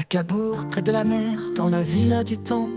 Cabourg, près de la mer, dans la villa du temps,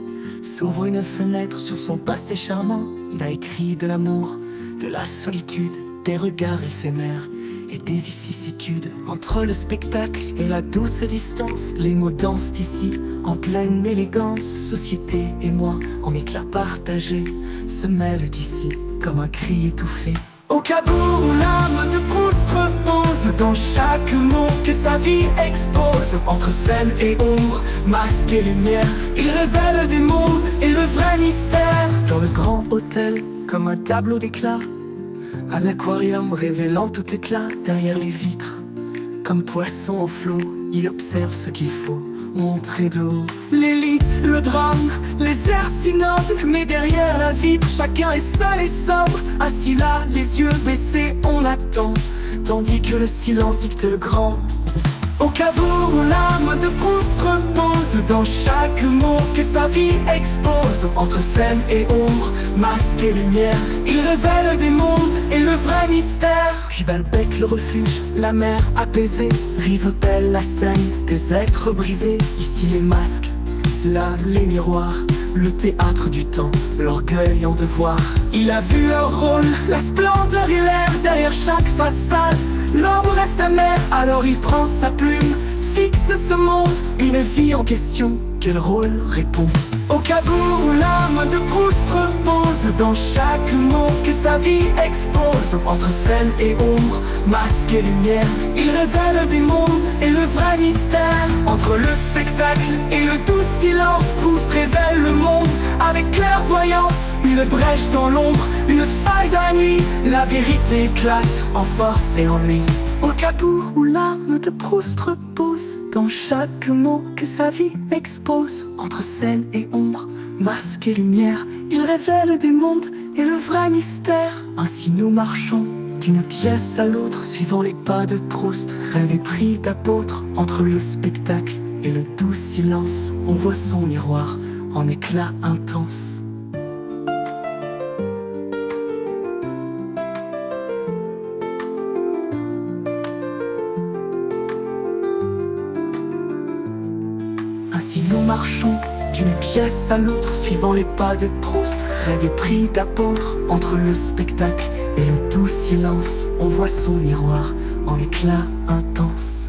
s'ouvre une fenêtre sur son passé charmant. Il a écrit de l'amour, de la solitude, des regards éphémères et des vicissitudes. Entre le spectacle et la douce distance, les mots dansent ici, en pleine élégance. Société et moi, en éclats partagés, se mêlent d'ici, comme un cri étouffé. Au Cabourg où l'âme de Proust repose, dans chaque mot que sa vie expose. Entre scène et ombre, masque et lumière, il révèle des mondes et le vrai mystère. Dans le grand hôtel, comme un tableau d'éclat, un aquarium révélant tout éclat. Derrière les vitres, comme poisson au flot, il observe ce qu'il faut montrer de haut. L'élite, le drame, les airs si nobles, mais derrière la vitre, chacun est seul et sobre. Assis là, les yeux baissés, on attend, tandis que le silence dicte le grand. Au Cabourg où l'âme de Proust repose, dans chaque mot que sa vie expose. Entre scène et ombre, masque et lumière, il révèle des mondes et le vrai mystère. Puis Balbec le refuge, la mer apaisée, rive belle la Seine, des êtres brisés. Ici les masques, là les miroirs, le théâtre du temps, l'orgueil en devoir. Il a vu leur rôle, la splendeur et l'air, derrière chaque façade l'homme reste amer. Alors il prend sa plume, fixe ce monde, une vie en question, quel rôle répond? Au Cabourg où l'âme de Proust repose, dans chaque mot que sa vie expose. Entre scène et ombre, masque et lumière, il révèle des mondes et le vrai mystère. Entre le spectacle et le doux silence, Proust révèle le monde avec clairvoyance. Une brèche dans l'ombre, une faille dans la nuit, la vérité éclate en force et en lui. Au Cabourg où l'âme de Proust repose, dans chaque mot que sa vie expose. Entre scène et ombre, masque et lumière, il révèle des mondes et le vrai mystère. Ainsi nous marchons d'une pièce à l'autre, suivant les pas de Proust, rêve pris d'apôtre. Entre le spectacle et le doux silence, on voit son miroir en éclat intense. Ainsi nous marchons d'une pièce à l'autre, suivant les pas de Proust, rêve pris d'apôtre. Entre le spectacle et le doux silence, on voit son miroir en éclat intense.